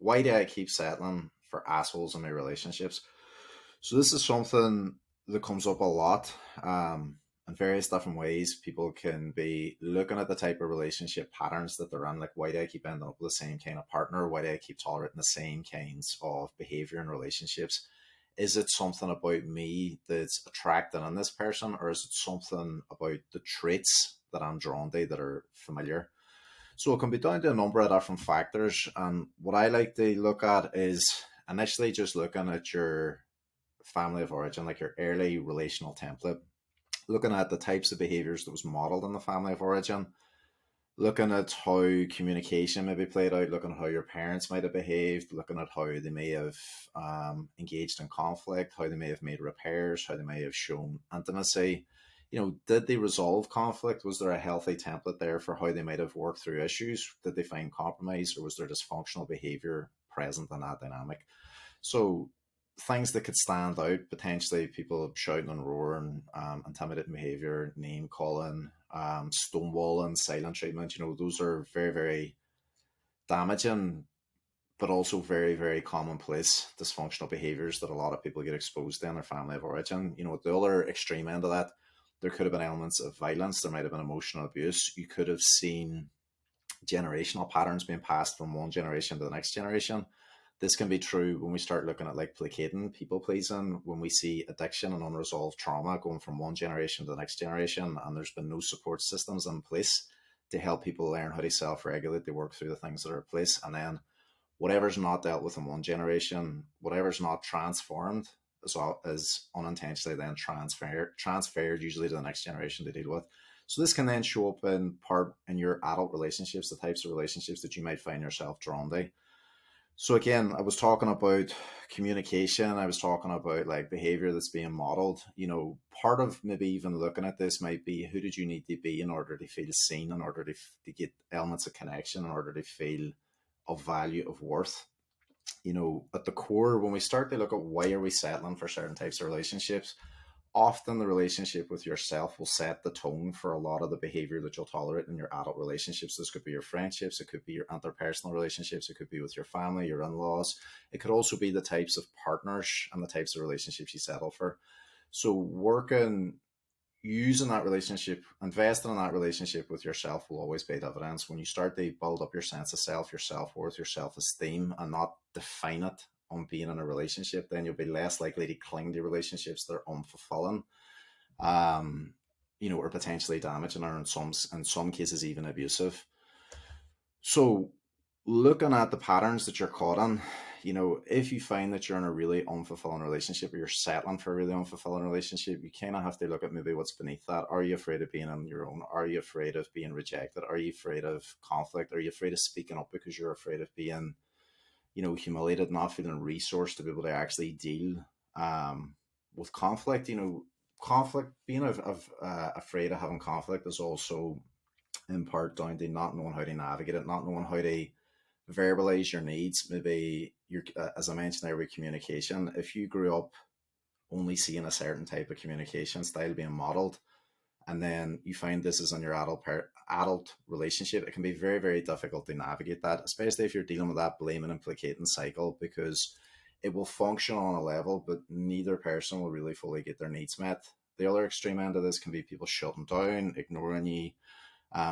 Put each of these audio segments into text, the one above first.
why do I keep settling for assholes in my relationships? So this is something that comes up a lot, in various different ways. People can be looking at the type of relationship patterns that they're in, like why do I keep ending up with the same kind of partner? Why do I keep tolerating the same kinds of behavior in relationships? Is it something about me that's attracted in this person, or is it something about the traits that I'm drawn to that are familiar? So it can be down to a number of different factors. And what I like to look at is initially just looking at your family of origin, like your early relational template, looking at the types of behaviors that was modeled in the family of origin, looking at how communication maybe played out, looking at how your parents might have behaved, looking at how they may have engaged in conflict, how they may have made repairs, how they may have shown intimacy. Did they resolve conflict? Was there a healthy template there for how they might have worked through issues? Did they find compromise, or was there dysfunctional behavior present in that dynamic? So things that could stand out, potentially people shouting and roaring, intimidating behavior, name calling, stonewalling, silent treatment. Those are very, very damaging, but also very, very commonplace dysfunctional behaviors that a lot of people get exposed to in their family of origin. At the other extreme end of that, there could have been elements of violence. There might have been emotional abuse. You could have seen generational patterns being passed from one generation to the next generation. This can be true when we start looking at like placating, people pleasing, when we see addiction and unresolved trauma going from one generation to the next generation, and there's been no support systems in place to help people learn how to self regulate, to work through the things that are in place. And then whatever's not dealt with in one generation, whatever's not transformed, is unintentionally then transferred usually to the next generation to deal with. So this can then show up in part in your adult relationships, the types of relationships that you might find yourself drawn to. So again, I was talking about communication. I was talking about like behavior that's being modeled. Part of maybe even looking at this might be, who did you need to be in order to feel seen, in order to get elements of connection, in order to feel of value, of worth. At the core, when we start to look at why are we settling for certain types of relationships, often the relationship with yourself will set the tone for a lot of the behavior that you'll tolerate in your adult relationships. This could be your friendships, it could be your interpersonal relationships, it could be with your family, your in-laws. It could also be the types of partners and the types of relationships you settle for. So working, using that relationship, investing in that relationship with yourself will always pay dividends. When you start to build up your sense of self, your self-worth, your self-esteem, and not define it on being in a relationship, then you'll be less likely to cling to relationships that are unfulfilling, or potentially damaging, or in some cases even abusive. So looking at the patterns that you're caught in, if you find that you're in a really unfulfilling relationship, or you're settling for a really unfulfilling relationship, you kind of have to look at maybe what's beneath that. Are you afraid of being on your own? Are you afraid of being rejected? Are you afraid of conflict? Are you afraid of speaking up because you're afraid of being, humiliated, not feeling resourced to be able to actually deal with conflict? Conflict, being afraid of having conflict is also in part down to not knowing how to navigate it, not knowing how to verbalize your needs. Maybe as I mentioned there with communication, if you grew up only seeing a certain type of communication style being modeled, and then you find this is in your adult relationship, it can be very, very difficult to navigate that, especially if you're dealing with that blaming and placating cycle, because it will function on a level, but neither person will really fully get their needs met. The other extreme end of this can be people shutting down, ignoring you,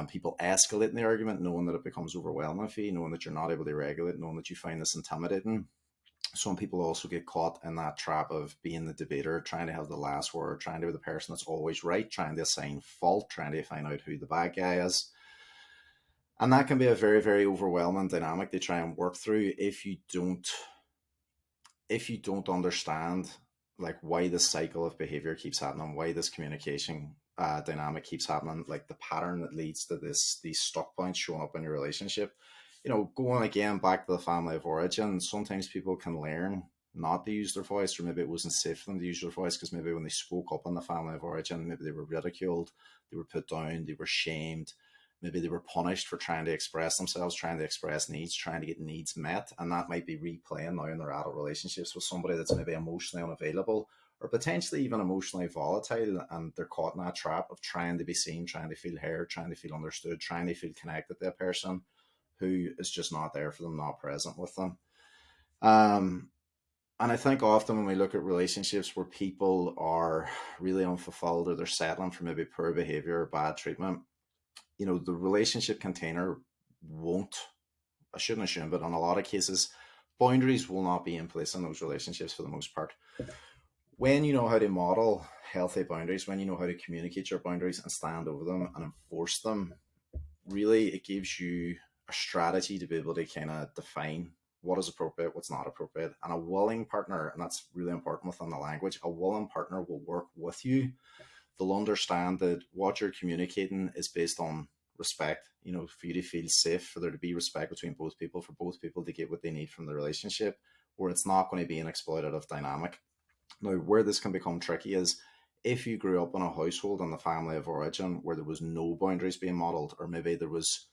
people escalating the argument, knowing that it becomes overwhelming for you, knowing that you're not able to regulate, knowing that you find this intimidating. Some people also get caught in that trap of being the debater, trying to have the last word, trying to be the person that's always right, trying to assign fault, trying to find out who the bad guy is. And that can be a very, very overwhelming dynamic to try and work through if you don't understand like why this cycle of behavior keeps happening, why this communication dynamic keeps happening, like the pattern that leads to these stuck points showing up in your relationship. Going again back to the family of origin, sometimes people can learn not to use their voice, or maybe it wasn't safe for them to use their voice because maybe when they spoke up in the family of origin, maybe they were ridiculed, they were put down, they were shamed, maybe they were punished for trying to express themselves, trying to express needs, trying to get needs met. And that might be replaying now in their adult relationships with somebody that's maybe emotionally unavailable, or potentially even emotionally volatile, and they're caught in that trap of trying to be seen, trying to feel heard, trying to feel understood, trying to feel connected to a person who is just not there for them, not present with them. Um, and I think often when we look at relationships where people are really unfulfilled or they're settling for maybe poor behavior or bad treatment, the relationship container won't, I shouldn't assume, but in a lot of cases, boundaries will not be in place in those relationships for the most part. When you know how to model healthy boundaries, when you know how to communicate your boundaries and stand over them and enforce them, really it gives you a strategy to be able to kind of define what is appropriate, what's not appropriate. And a willing partner, and that's really important within the language, a willing partner will work with you. They'll understand that what you're communicating is based on respect, for you to feel safe, for there to be respect between both people, for both people to get what they need from the relationship, where it's not going to be an exploitative dynamic. Now, where this can become tricky is if you grew up in a household in the family of origin where there was no boundaries being modeled, or maybe there was,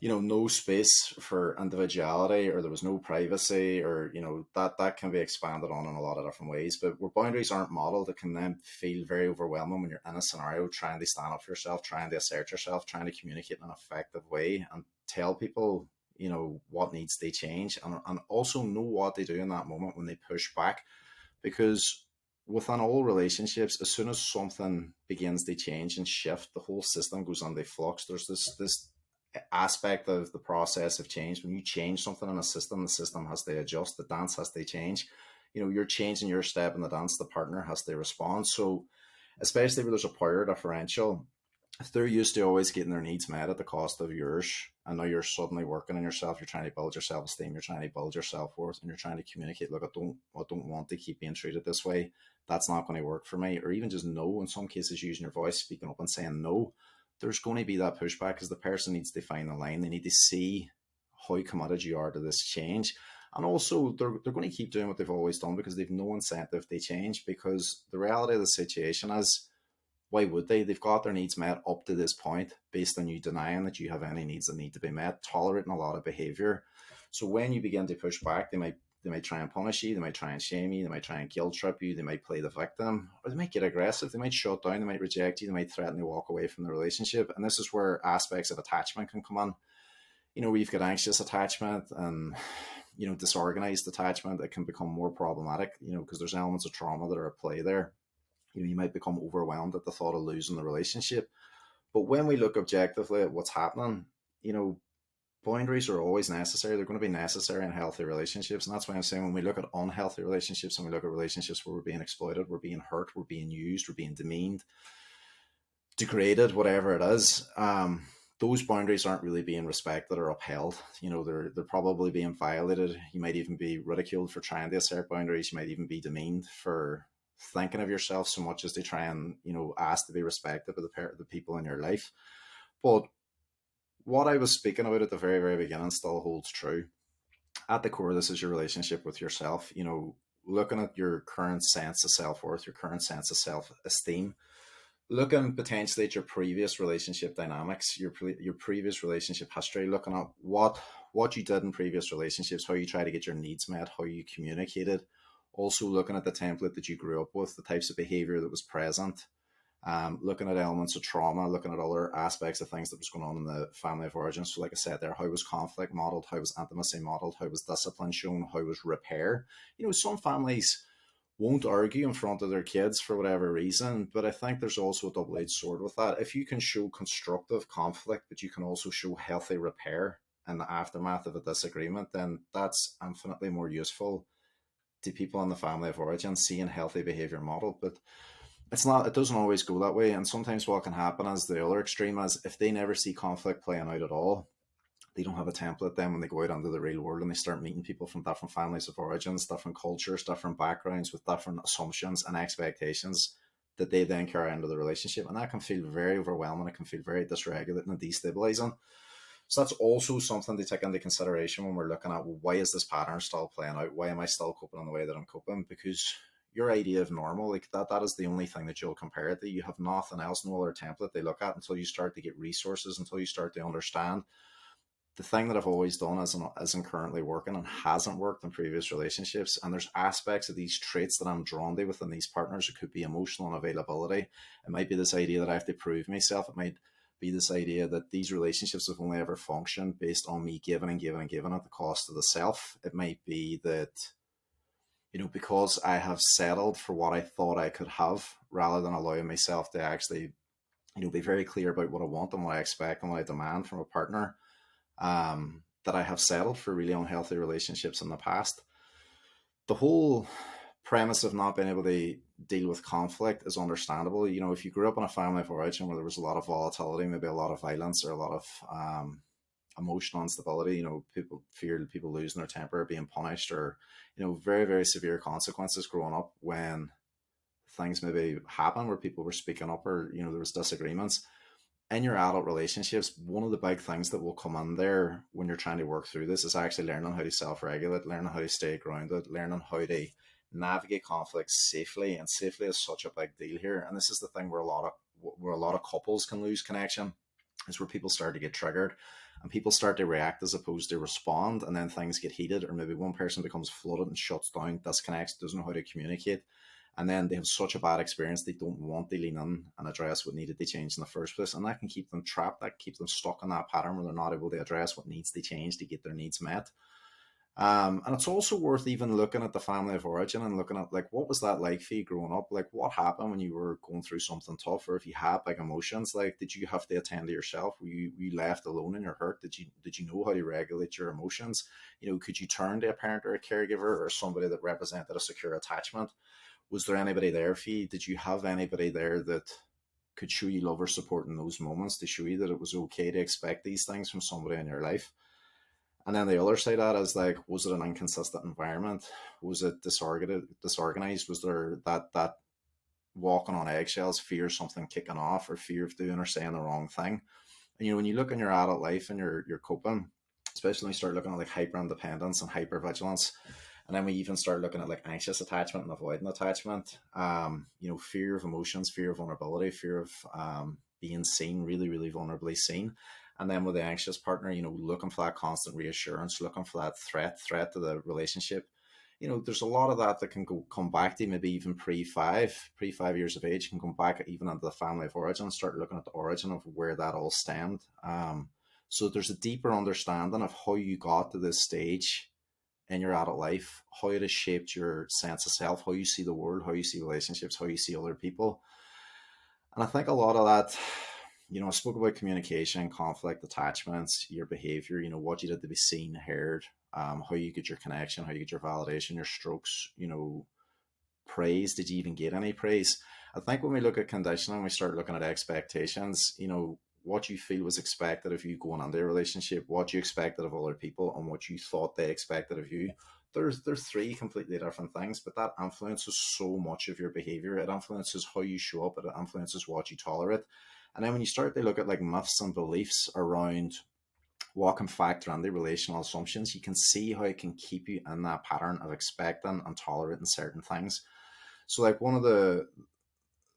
no space for individuality, or there was no privacy, or, that can be expanded on in a lot of different ways. But where boundaries aren't modeled, it can then feel very overwhelming when you're in a scenario trying to stand up for yourself, trying to assert yourself, trying to communicate in an effective way and tell people, what needs to change, and also know what they do in that moment when they push back. Because within all relationships, as soon as something begins to change and shift, the whole system goes under flux. There's this aspect of the process of change. When you change something in a system, the system has to adjust, the dance has to change. You're changing your step in the dance, the partner has to respond. So especially where there's a power differential, if they're used to always getting their needs met at the cost of yours, and now you're suddenly working on yourself, you're trying to build your self-esteem, you're trying to build your self-worth, and you're trying to communicate, look, I don't want to keep being treated this way. That's not going to work for me. Or even just no, in some cases, using your voice, speaking up and saying no, there's going to be that pushback because the person needs to find the line. They need to see how committed you are to this change. And also, they're going to keep doing what they've always done because they've no incentive to change. Because the reality of the situation is, why would they? They've got their needs met up to this point based on you denying that you have any needs that need to be met, tolerating a lot of behavior. So when you begin to push back, they might try and punish you, they might try and shame you, they might try and guilt trip you, they might play the victim, or they might get aggressive, they might shut down, they might reject you, they might threaten to walk away from the relationship. And this is where aspects of attachment can come in. We've got anxious attachment and disorganized attachment that can become more problematic, because there's elements of trauma that are at play there. You might become overwhelmed at the thought of losing the relationship. But when we look objectively at what's happening, you know, boundaries are always necessary. They're going to be necessary in healthy relationships. And that's why I'm saying when we look at unhealthy relationships and we look at relationships where we're being exploited, we're being hurt, we're being used, we're being demeaned, degraded, whatever it is, those boundaries aren't really being respected or upheld. They're probably being violated. You might even be ridiculed for trying to assert boundaries. You might even be demeaned for thinking of yourself so much as to try and ask to be respected by the people in your life. But what I was speaking about at the very very beginning still holds true. At the core, this is your relationship with yourself. Looking at your current sense of self-worth, your current sense of self-esteem, looking potentially at your previous relationship dynamics, your previous relationship history, looking at what you did in previous relationships, how you try to get your needs met, how you communicated. Also looking at the template that you grew up with, the types of behavior that was present, looking at elements of trauma, looking at other aspects of things that was going on in the family of origin. So like I said there, how was conflict modeled, how was intimacy modeled, how was discipline shown, how was repair. Some families won't argue in front of their kids for whatever reason, but I think there's also a double-edged sword with that. If you can show constructive conflict, but you can also show healthy repair in the aftermath of a disagreement, then that's infinitely more useful to people in the family of origin seeing healthy behavior model. But it doesn't always go that way. And sometimes what can happen is the other extreme is if they never see conflict playing out at all, they don't have a template then when they go out into the real world and they start meeting people from different families of origins, different cultures, different backgrounds with different assumptions and expectations that they then carry into the relationship. And that can feel very overwhelming. It can feel very dysregulating and destabilizing. So that's also something to take into consideration when we're looking at, well, why is this pattern still playing out? Why am I still coping in the way that I'm coping? Because your idea of normal, like that is the only thing that you'll compare it to. You have nothing else, no other template they look at until you start to get resources, until you start to understand. The thing that I've always done isn't currently working and hasn't worked in previous relationships. And there's aspects of these traits that I'm drawn to within these partners. It could be emotional unavailability. It might be this idea that I have to prove myself. It might be this idea that these relationships have only ever functioned based on me giving and giving and giving at the cost of the self. It might be that, because I have settled for what I thought I could have rather than allowing myself to actually, be very clear about what I want and what I expect and what I demand from a partner, that I have settled for really unhealthy relationships in the past. The whole premise of not being able to deal with conflict is understandable. If you grew up in a family of origin where there was a lot of volatility, maybe a lot of violence or a lot of emotional instability, people feared people losing their temper, being punished, or, very, very severe consequences growing up when things maybe happen where people were speaking up or, there was disagreements. In your adult relationships, one of the big things that will come in there when you're trying to work through this is actually learning how to self-regulate, learning how to stay grounded, learning how to navigate conflict safely. And safely is such a big deal here. And this is the thing where a lot of couples can lose connection, is where people start to get triggered and people start to react as opposed to respond, and then things get heated, or maybe one person becomes flooded and shuts down, disconnects, doesn't know how to communicate, and then they have such a bad experience they don't want to lean in and address what needed to change in the first place, and that can keep them trapped, that keeps them stuck in that pattern where they're not able to address what needs to change to get their needs met. And it's also worth even looking at the family of origin and looking at, like, what was that like for you growing up? Like, what happened when you were going through something tough, or if you had big emotions, like, did you have to attend to yourself? Were you left alone in your hurt? Did you know how to regulate your emotions? Could you turn to a parent or a caregiver or somebody that represented a secure attachment? Was there anybody there for you? Did you have anybody there that could show you love or support in those moments, to show you that it was okay to expect these things from somebody in your life? And then the other side of that is, like, was it an inconsistent environment? Was it disorganized? Was there that walking on eggshells, fear of something kicking off, or fear of doing or saying the wrong thing? And when you look in your adult life and you're coping, especially when you start looking at like hyper independence and hyper vigilance, and then we even start looking at like anxious attachment and avoidant attachment, fear of emotions, fear of vulnerability, fear of being seen, really, really vulnerably seen. And then with the anxious partner, looking for that constant reassurance, looking for that threat to the relationship. There's a lot of that can come back to maybe even pre-5 years of age, can come back even into the family of origin, start looking at the origin of where that all stemmed. So there's a deeper understanding of how you got to this stage in your adult life, how it has shaped your sense of self, how you see the world, how you see relationships, how you see other people. And I think a lot of that, I spoke about communication, conflict, attachments, your behavior, what you did to be seen, heard, how you get your connection, how you get your validation, your strokes, praise. Did you even get any praise? I think when we look at conditioning, we start looking at expectations, what you feel was expected of you going into a relationship, what you expected of other people, and what you thought they expected of you. There's three completely different things, but that influences so much of your behavior. It influences how you show up. It influences what you tolerate. And then when you start to look at like myths and beliefs around what can factor into relational assumptions, you can see how it can keep you in that pattern of expecting and tolerating certain things. So like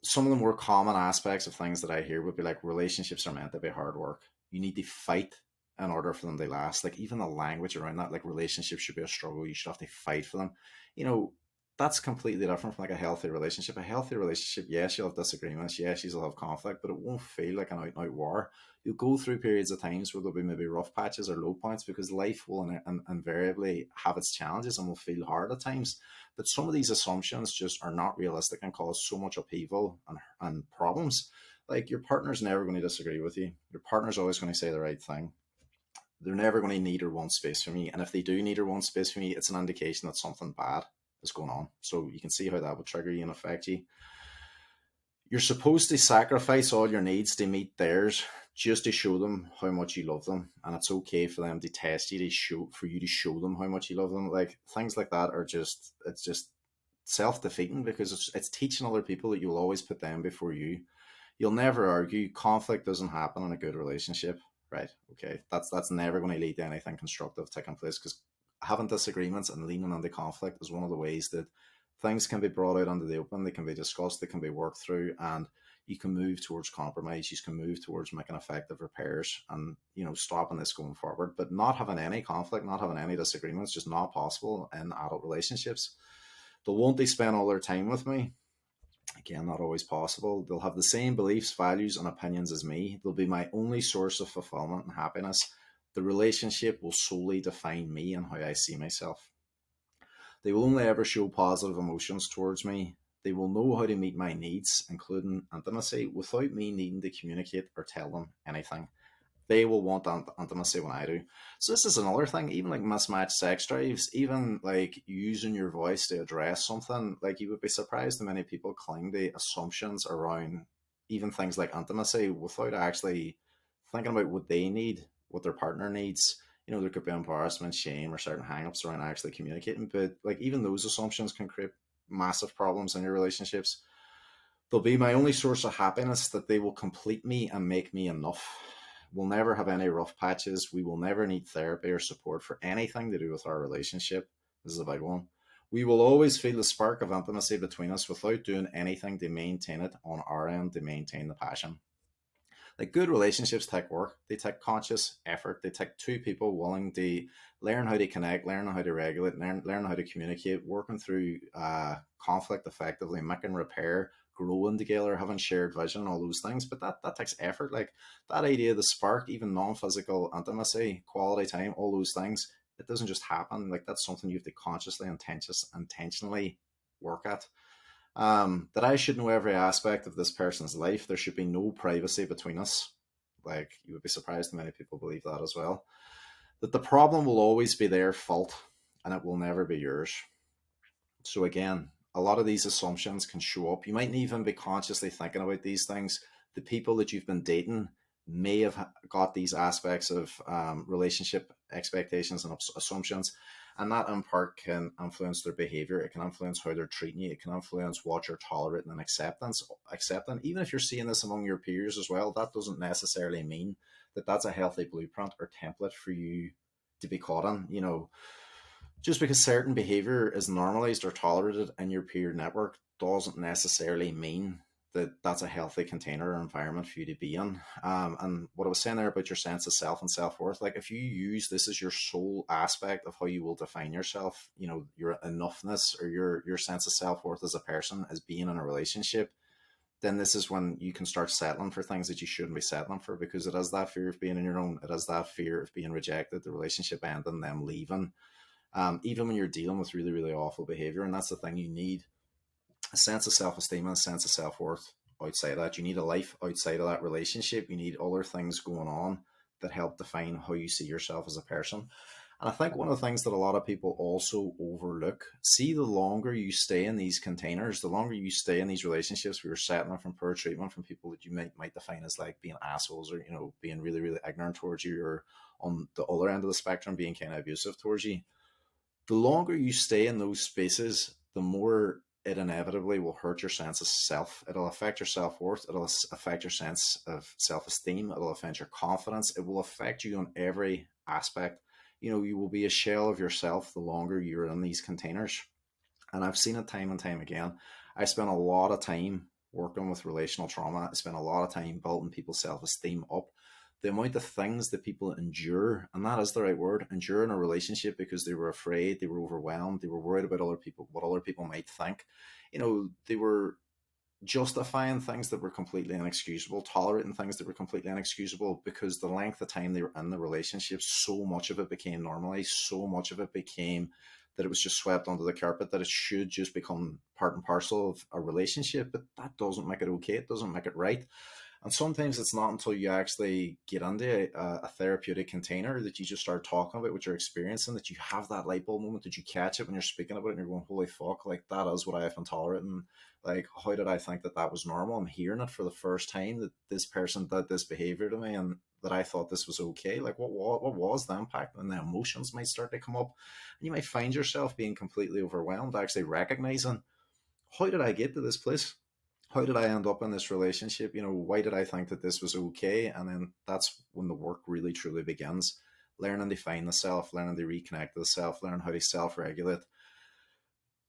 some of the more common aspects of things that I hear would be like, relationships are meant to be hard work. You need to fight in order for them to last. Like, even the language around that, like, relationships should be a struggle. You should have to fight for them. That's completely different from like a healthy relationship. A healthy relationship, yes, you'll have disagreements. Yes, you'll have conflict, but it won't feel like an out and out war. You'll go through periods of times where there'll be maybe rough patches or low points, because life will invariably have its challenges and will feel hard at times. But some of these assumptions just are not realistic and cause so much upheaval and problems. Like, your partner's never going to disagree with you. Your partner's always going to say the right thing. They're never going to need or want space from you. And if they do need or want space from you, it's an indication that something bad is going on. So you can see how that would trigger you and affect you. You're supposed to sacrifice all your needs to meet theirs, just to show them how much you love them. And it's okay for them to test you, for you to show them how much you love them. Like, things like that are just self-defeating, because it's teaching other people that you'll always put them before you. You'll never argue. Conflict doesn't happen in a good relationship, right? Okay, that's never going to lead to anything constructive taking place, because having disagreements and leaning into conflict is one of the ways that things can be brought out into the open. They can be discussed, they can be worked through, and you can move towards compromise. You can move towards making effective repairs and, stopping this going forward. But not having any conflict, not having any disagreements, just not possible in adult relationships. They'll want to spend all their time with me. Again, not always possible. They'll have the same beliefs, values, and opinions as me. They'll be my only source of fulfillment and happiness. The relationship will solely define me and how I see myself. They will only ever show positive emotions towards me. They will know how to meet my needs, including intimacy, without me needing to communicate or tell them anything. They will want intimacy when I do. So this is another thing, even like mismatched sex drives, even like using your voice to address something, like you would be surprised how many people cling to assumptions around even things like intimacy without actually thinking about what they need, what their partner needs. There could be embarrassment, shame, or certain hangups around actually communicating, but like even those assumptions can create massive problems in your relationships. They'll be my only source of happiness, that they will complete me and make me enough. We'll never have any rough patches. We will never need therapy or support for anything to do with our relationship. This is a big one. We will always feel the spark of intimacy between us without doing anything to maintain it on our end, to maintain the passion. Like good relationships take work, they take conscious effort, they take two people willing to learn how to connect, learn how to regulate, learn how to communicate, working through conflict effectively, making repair, growing together, having shared vision, all those things. But that takes effort. Like that idea, the spark, even non-physical intimacy, quality time, all those things, it doesn't just happen. Like that's something you have to consciously, intentionally work at. That I should know every aspect of this person's life. There should be no privacy between us. Like, you would be surprised how many people believe that as well. That the problem will always be their fault and it will never be yours. So, again, a lot of these assumptions can show up. You mightn't even be consciously thinking about these things. The people that you've been dating may have got these aspects of relationship expectations and assumptions, and that in part can influence their behavior. It can influence how they're treating you. It can influence what you're tolerating and accepting. Even if you're seeing this among your peers as well, that doesn't necessarily mean that that's a healthy blueprint or template for you to be caught in. Just because certain behavior is normalized or tolerated in your peer network doesn't necessarily mean that that's a healthy container or environment for you to be in. And what I was saying there about your sense of self and self-worth, like if you use this as your sole aspect of how you will define yourself, your enoughness or your sense of self-worth as a person, as being in a relationship, then this is when you can start settling for things that you shouldn't be settling for, because it is that fear of being on your own. It is that fear of being rejected, the relationship ending, them leaving, even when you're dealing with really, really awful behavior. And that's the thing, you need a sense of self-esteem and a sense of self-worth outside of that. You need a life outside of that relationship. You need other things going on that help define how you see yourself as a person. And I think one of the things that a lot of people also overlook, see, the longer you stay in these containers, the longer you stay in these relationships where you're settling from poor treatment from people that you might define as like being assholes, or being really, really ignorant towards you, or on the other end of the spectrum being kind of abusive towards you, the longer you stay in those spaces, the more it inevitably will hurt your sense of self. It'll affect your self worth. It'll affect your sense of self esteem. It'll affect your confidence. It will affect you on every aspect. You will be a shell of yourself the longer you're in these containers. And I've seen it time and time again. I spent a lot of time working with relational trauma. I spent a lot of time building people's self esteem up. The amount of things that people endure, and that is the right word, endure in a relationship because they were afraid, they were overwhelmed, they were worried about other people, what other people might think. They were justifying things that were completely inexcusable, tolerating things that were completely inexcusable, because the length of time they were in the relationship, so much of it became normalized, so much of it became that it was just swept under the carpet, that it should just become part and parcel of a relationship. But that doesn't make it okay. It doesn't make it right. And sometimes it's not until you actually get into a therapeutic container that you just start talking about what you're experiencing, that you have that light bulb moment, that you catch it when you're speaking about it and you're going, holy fuck, like that is what I've been tolerating. Like, how did I think that that was normal? I'm hearing it for the first time, that this person did this behavior to me and that I thought this was okay. Like, what was the impact? And the emotions might start to come up. And you might find yourself being completely overwhelmed, actually recognizing, how did I get to this place? How did I end up in this relationship? Why did I think that this was okay? And then that's when the work really truly begins. Learning to find the self, learning to reconnect to the self, learn how to self regulate,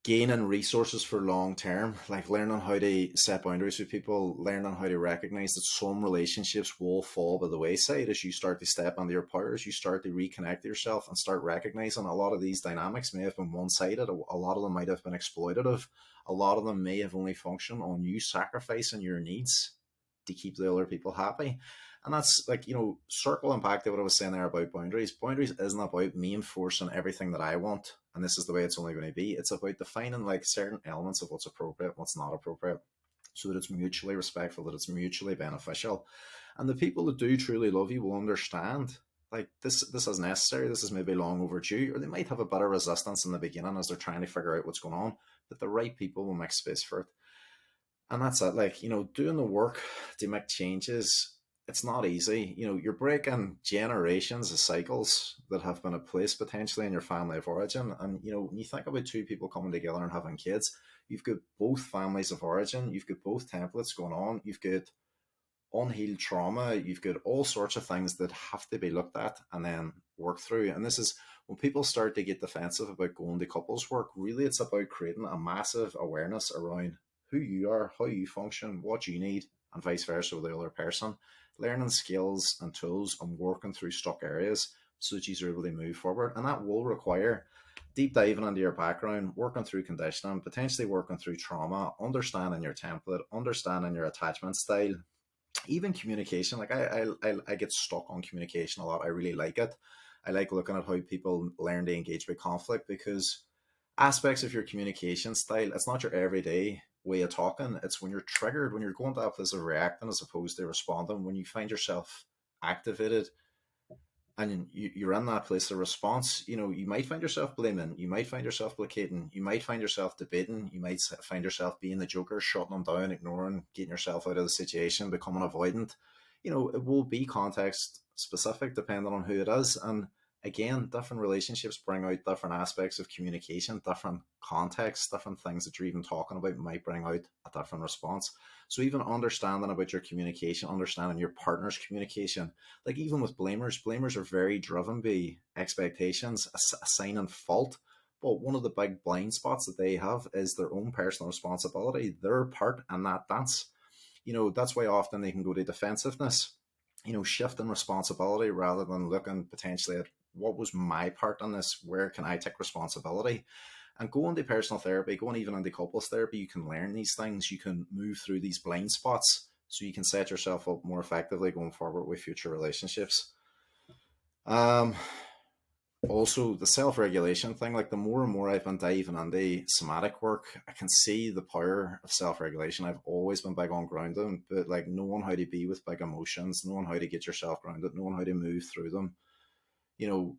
gaining resources for long term, like learning how to set boundaries with people, learning how to recognize that some relationships will fall by the wayside as you start to step onto your powers, you start to reconnect yourself and start recognizing a lot of these dynamics may have been one sided, a lot of them might have been exploitative, a lot of them may have only functioned on you sacrificing your needs to keep the other people happy. And that's like, circling back to what I was saying there about boundaries. Boundaries isn't about me enforcing everything that I want, and this is the way it's only going to be. It's about defining like certain elements of what's appropriate, what's not appropriate, so that it's mutually respectful, that it's mutually beneficial. And the people that do truly love you will understand like this is necessary, this is maybe long overdue, or they might have a bit of resistance in the beginning as they're trying to figure out what's going on, but the right people will make space for it. And that's it. Like, doing the work to make changes, it's not easy. You're breaking generations of cycles that have been in place potentially in your family of origin. And, when you think about two people coming together and having kids, you've got both families of origin, you've got both templates going on, you've got unhealed trauma, you've got all sorts of things that have to be looked at and then worked through. And this is when people start to get defensive about going to couples work, really it's about creating a massive awareness around who you are, how you function, what you need, and vice versa with the other person. Learning skills and tools and working through stuck areas so that you're able to move forward. And that will require deep diving into your background, working through conditioning, potentially working through trauma, understanding your template, understanding your attachment style, even communication. Like I get stuck on communication a lot. I really like it. I like looking at how people learn to engage with conflict, because aspects of your communication style, it's not your everyday way of talking. It's when you're triggered, when you're going to that place of reacting as opposed to responding, when you find yourself activated and you're in that place of response. You might find yourself blaming, you might find yourself placating, you might find yourself debating, you might find yourself being the joker, shutting them down, ignoring, getting yourself out of the situation, becoming avoidant. It will be context specific depending on who it is. And again, different relationships bring out different aspects of communication, different contexts, different things that you're even talking about might bring out a different response. So even understanding about your communication, understanding your partner's communication, like even with blamers are very driven by expectations, assigning fault. But one of the big blind spots that they have is their own personal responsibility, their part in that dance. That's why often they can go to defensiveness, shifting responsibility rather than looking potentially at what was my part in this, where can I take responsibility. And going to personal therapy, going even into couples therapy, you can learn these things. You can move through these blind spots so you can set yourself up more effectively going forward with future relationships. Um, Also, the self-regulation thing, like the more and more I've been diving into somatic work, I can see the power of self-regulation. I've always been big on grounding, but like knowing how to be with big emotions, knowing how to get yourself grounded, knowing how to move through them.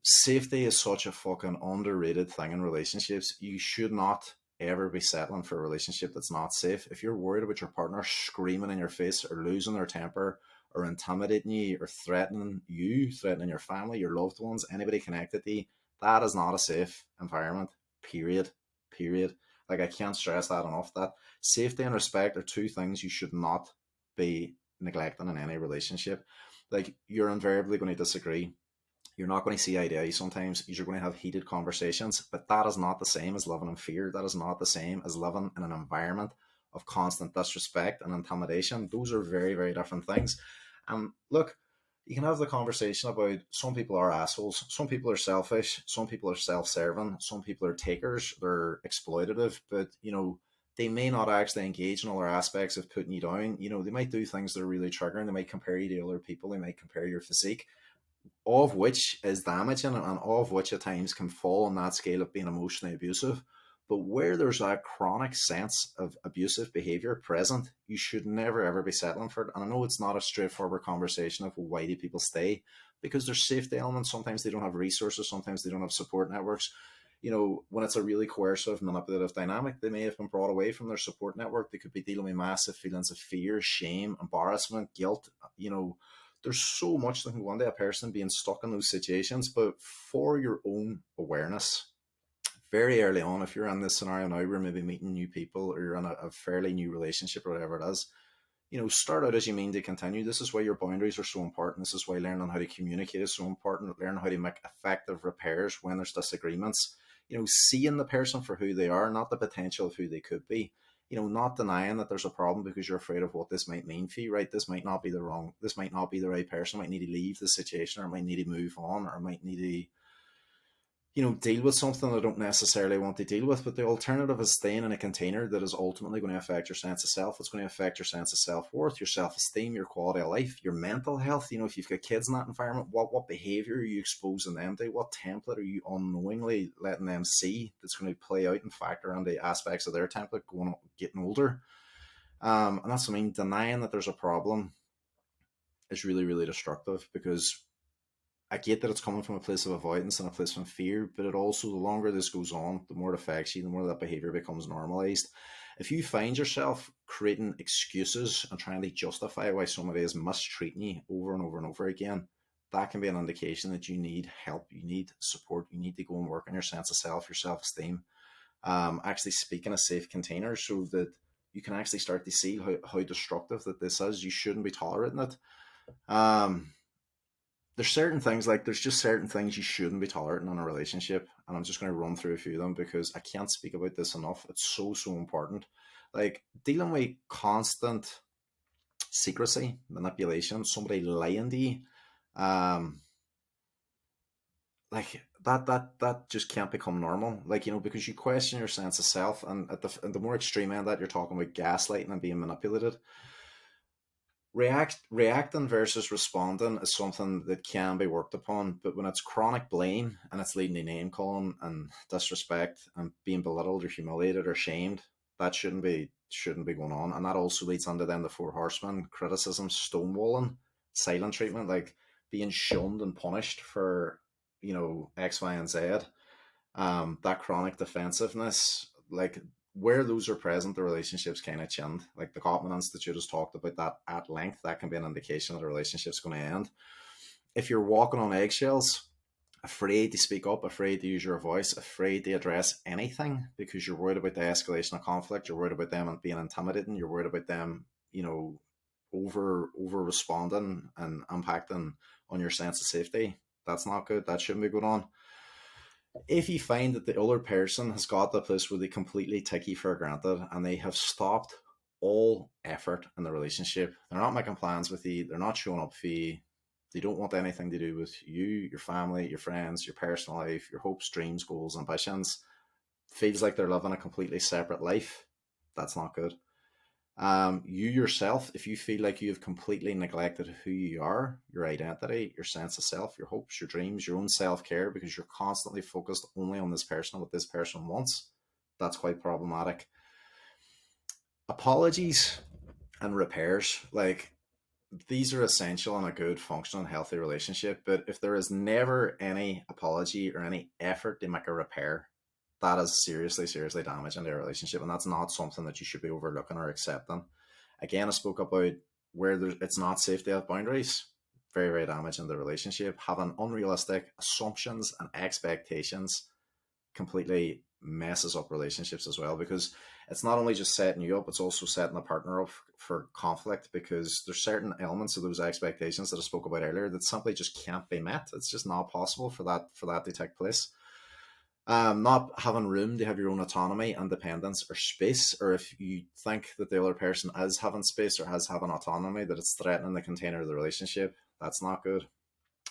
Safety is such a fucking underrated thing in relationships. You should not ever be settling for a relationship that's not safe. If you're worried about your partner screaming in your face or losing their temper or intimidating you or threatening your family, your loved ones, anybody connected to you, that is not a safe environment. Period. Period. Like I can't stress that enough. That safety and respect are two things you should not be neglecting in any relationship. Like you're invariably going to disagree, you're not going to see eye to eye sometimes. You're going to have heated conversations, but that is not the same as living in fear. That is not the same as living in an environment of constant disrespect and intimidation. Those are very, very different things. And look, you can have the conversation about some people are assholes, some people are selfish, some people are self serving, some people are takers, they're exploitative, but they may not actually engage in other aspects of putting you down. They might do things that are really triggering. They might compare you to other people. They might compare your physique, all of which is damaging and all of which at times can fall on that scale of being emotionally abusive. But where there's a chronic sense of abusive behavior present, you should never ever be settling for it. And I know it's not a straightforward conversation of, well, why do people stay? Because there's safety elements. Sometimes they don't have resources, sometimes they don't have support networks. When it's a really coercive, manipulative dynamic, they may have been brought away from their support network. They could be dealing with massive feelings of fear, shame, embarrassment, guilt. There's so much that can go into a person being stuck in those situations. But for your own awareness, very early on, if you're in this scenario now, we're maybe meeting new people or you're in a fairly new relationship or whatever it is, start out as you mean to continue. This is why your boundaries are so important. This is why learning how to communicate is so important. Learn how to make effective repairs when there's disagreements. seeing the person for who they are, not the potential of who they could be. Not denying that there's a problem because you're afraid of what this might mean for you, right? This might not be the right person, might need to leave the situation, or might need to move on, or might need to, deal with something I don't necessarily want to deal with. But the alternative is staying in a container that is ultimately going to affect your sense of self. It's going to affect your sense of self worth, your self esteem, your quality of life, your mental health. If you've got kids in that environment, what behavior are you exposing them to? What template are you unknowingly letting them see that's going to play out and factor on the aspects of their template getting older? And that's what I mean. Denying that there's a problem is really, really destructive, because I get that it's coming from a place of avoidance and a place from fear, but it also, the longer this goes on, the more it affects you, the more that behavior becomes normalized. If you find yourself creating excuses and trying to justify why somebody is mistreating you over and over and over again, that can be an indication that you need help, you need support, you need to go and work on your sense of self, your self esteem. Actually speaking a safe container so that you can actually start to see how destructive that this is. You shouldn't be tolerating it. Um, there's just certain things you shouldn't be tolerating in a relationship, and I'm just going to run through a few of them because I can't speak about this enough. It's so important. Like dealing with constant secrecy, manipulation, somebody lying to you, um, like that just can't become normal. Like, because you question your sense of self, and at the more extreme end that you're talking about gaslighting and being manipulated. Reacting versus responding is something that can be worked upon, but when it's chronic blame and it's leading to name calling and disrespect and being belittled or humiliated or shamed, that shouldn't be going on. And that also leads under then the four horsemen: criticism, stonewalling, silent treatment, like being shunned and punished for, X, Y, and Z. That chronic defensiveness, like where those are present, the relationship's kind of chinned. Like the Gottman Institute has talked about that at length. That can be an indication that a relationship's going to end. If you're walking on eggshells, afraid to speak up, afraid to use your voice, afraid to address anything because you're worried about the escalation of conflict, you're worried about them being intimidating, you're worried about them, over responding and impacting on your sense of safety. That's not good. That shouldn't be going on. If you find that the other person has got the place where they completely take you for granted and they have stopped all effort in the relationship, they're not making plans with you, they're not showing up for you, they don't want anything to do with you, your family, your friends, your personal life, your hopes, dreams, goals, ambitions, feels like they're living a completely separate life, that's not good. You yourself, if you feel like you have completely neglected who you are, your identity, your sense of self, your hopes, your dreams, your own self care, because you're constantly focused only on this person, what this person wants, that's quite problematic. Apologies and repairs, like these are essential in a good, functional, healthy relationship. But if there is never any apology or any effort to make a repair, that is seriously, seriously damaging their relationship. And that's not something that you should be overlooking or accepting. Again, I spoke about where it's not safe to have boundaries. Very, very damaging the relationship. Having unrealistic assumptions and expectations completely messes up relationships as well, because it's not only just setting you up, it's also setting the partner up for conflict, because there's certain elements of those expectations that I spoke about earlier that simply just can't be met. It's just not possible for that to take place. Not having room to have your own autonomy, independence, or space, or if you think that the other person is having space or has having autonomy, that it's threatening the container of the relationship, that's not good.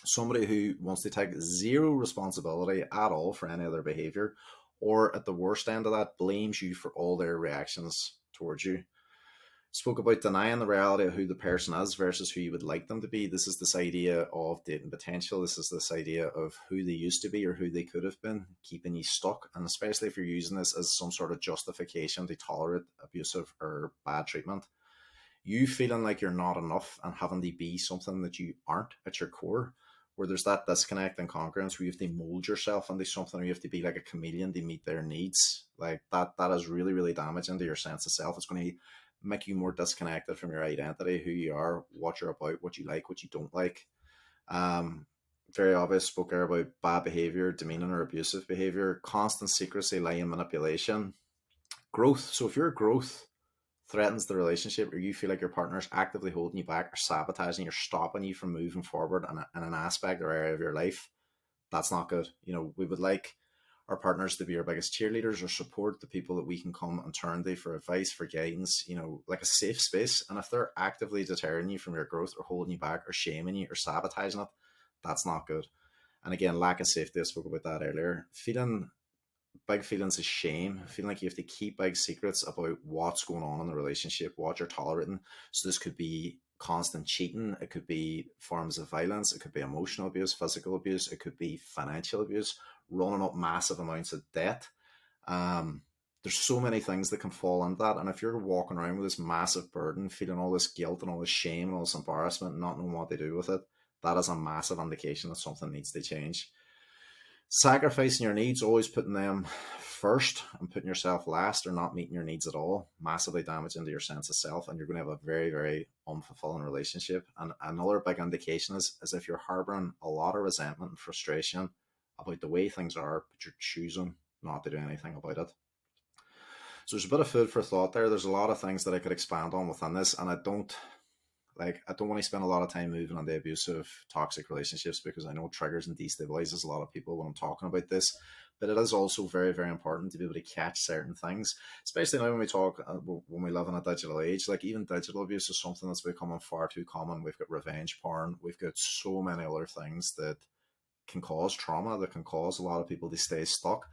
Somebody who wants to take zero responsibility at all for any of their behavior, or at the worst end of that, blames you for all their reactions towards you. Spoke about denying the reality of who the person is versus who you would like them to be. This is this idea of dating potential. This is this idea of who they used to be or who they could have been, keeping you stuck. And especially if you're using this as some sort of justification to tolerate abusive or bad treatment, you feeling like you're not enough and having to be something that you aren't at your core, where there's that disconnect and congruence where you have to mold yourself into something, or you have to be like a chameleon to meet their needs. Like that is really, really damaging to your sense of self. It's going to make you more disconnected from your identity, who you are, what you're about, what you like, what you don't like. Um, Very obvious, spoke there about bad behavior, demeaning or abusive behavior, constant secrecy, lying, manipulation, growth. So if your growth threatens the relationship, or you feel like your partner is actively holding you back or sabotaging, or stopping you from moving forward in an aspect or area of your life, that's not good. We would like our partners to be our biggest cheerleaders or support, the people that we can come and turn to for advice, for guidance, like a safe space. And if they're actively deterring you from your growth or holding you back or shaming you or sabotaging it, that's not good. And again, lack of safety, I spoke about that earlier. Feeling big feelings of shame, feeling like you have to keep big secrets about what's going on in the relationship, what you're tolerating. So this could be constant cheating, it could be forms of violence, it could be emotional abuse, physical abuse, it could be financial abuse, running up massive amounts of debt. Um, there's so many things that can fall into that. And if you're walking around with this massive burden, feeling all this guilt and all this shame and all this embarrassment, and not knowing what to do with it, that is a massive indication that something needs to change. Sacrificing your needs, always putting them first and putting yourself last, or not meeting your needs at all, massively damaging to your sense of self, and you're going to have a very, very unfulfilling relationship. And another big indication is if you're harboring a lot of resentment and frustration about the way things are, but you're choosing not to do anything about it. So there's a bit of food for thought there. There's a lot of things that I could expand on within this, and I don't want to spend a lot of time moving on the abusive, toxic relationships because I know it triggers and destabilizes a lot of people when I'm talking about this. But it is also very, very important to be able to catch certain things, especially now when we talk, when we live in a digital age. Like even digital abuse is something that's becoming far too common. We've got revenge porn. We've got so many other things that can cause trauma, that can cause a lot of people to stay stuck.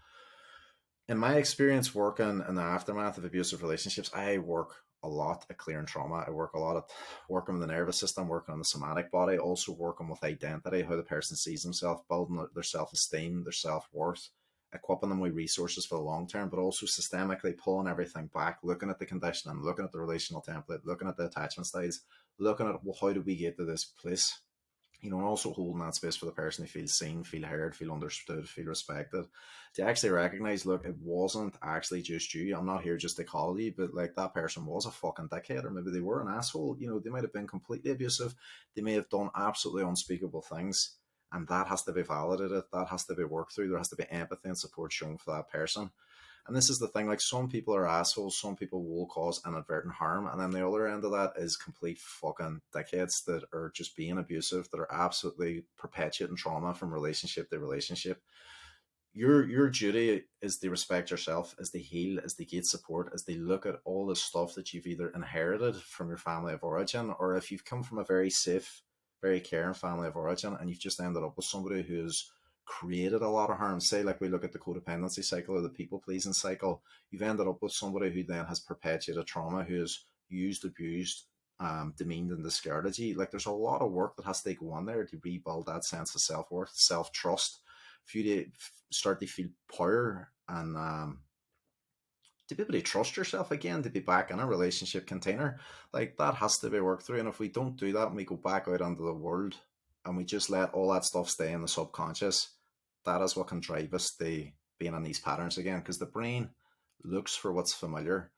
In my experience working in the aftermath of abusive relationships, I work a lot at clearing trauma. I work a lot at working with the nervous system, working on the somatic body, also working with identity, how the person sees himself, building their self-esteem, their self-worth, equipping them with resources for the long term, but also systemically pulling everything back, looking at the conditioning, looking at the relational template, looking at the attachment styles, looking at, well, how do we get to this place? And also holding that space for the person to feel seen, feel heard, feel understood, feel respected. To actually recognize, look, it wasn't actually just you. I'm not here just to call you, but like that person was a fucking dickhead, or maybe they were an asshole. They might have been completely abusive. They may have done absolutely unspeakable things. And that has to be validated. That has to be worked through. There has to be empathy and support shown for that person. And this is the thing, like some people are assholes, some people will cause inadvertent harm, and then the other end of that is complete fucking dickheads that are just being abusive, that are absolutely perpetuating trauma from relationship to relationship. Your duty is to respect yourself, is to heal, is to get support, is to look at all the stuff that you've either inherited from your family of origin, or if you've come from a very safe, very caring family of origin, and you've just ended up with somebody who's created a lot of harm. Say, like we look at the codependency cycle or the people pleasing cycle, you've ended up with somebody who then has perpetuated trauma, who has used, abused, demeaned, and discarded you. Like there's a lot of work that has to go on there to rebuild that sense of self worth, self trust, for you to start to feel power and to be able to trust yourself again, to be back in a relationship container. Like that has to be worked through. And if we don't do that and we go back out into the world and we just let all that stuff stay in the subconscious, that is what can drive us to being in these patterns again. Because the brain looks for what's familiar.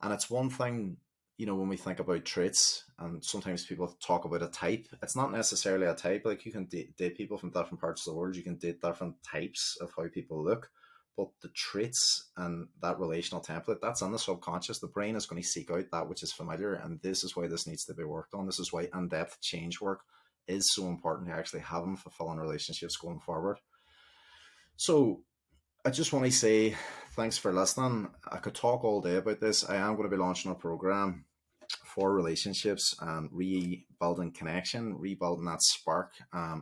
And it's one thing, when we think about traits, and sometimes people talk about a type, it's not necessarily a type. Like you can date people from different parts of the world, you can date different types of how people look. But the traits and that relational template, that's in the subconscious. The brain is going to seek out that which is familiar. And this is why this needs to be worked on. This is why in depth change work is so important to actually have them fulfilling relationships going forward. So I just want to say thanks for listening. I could talk all day about this. I am going to be launching a program for relationships and rebuilding connection, rebuilding that spark,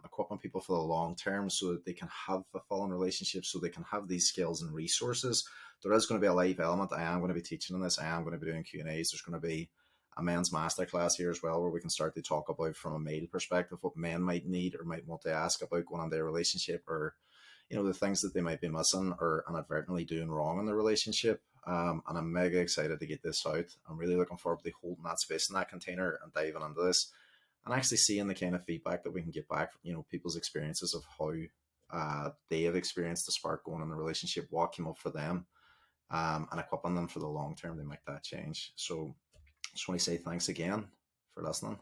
equipping people for the long term so that they can have fulfilling relationships, so they can have these skills and resources. There is going to be a live element. I am going to be teaching on this. I am going to be doing Q&As. There's going to be a men's masterclass here as well, where we can start to talk about from a male perspective what men might need or might want to ask about going on their relationship, or the things that they might be missing or inadvertently doing wrong in the relationship. And I'm mega excited to get this out. I'm really looking forward to holding that space in that container and diving into this and actually seeing the kind of feedback that we can get back from, people's experiences of how they have experienced the spark going in the relationship, what came up for them, and equipping them for the long term to make that change. So just want to say thanks again for listening.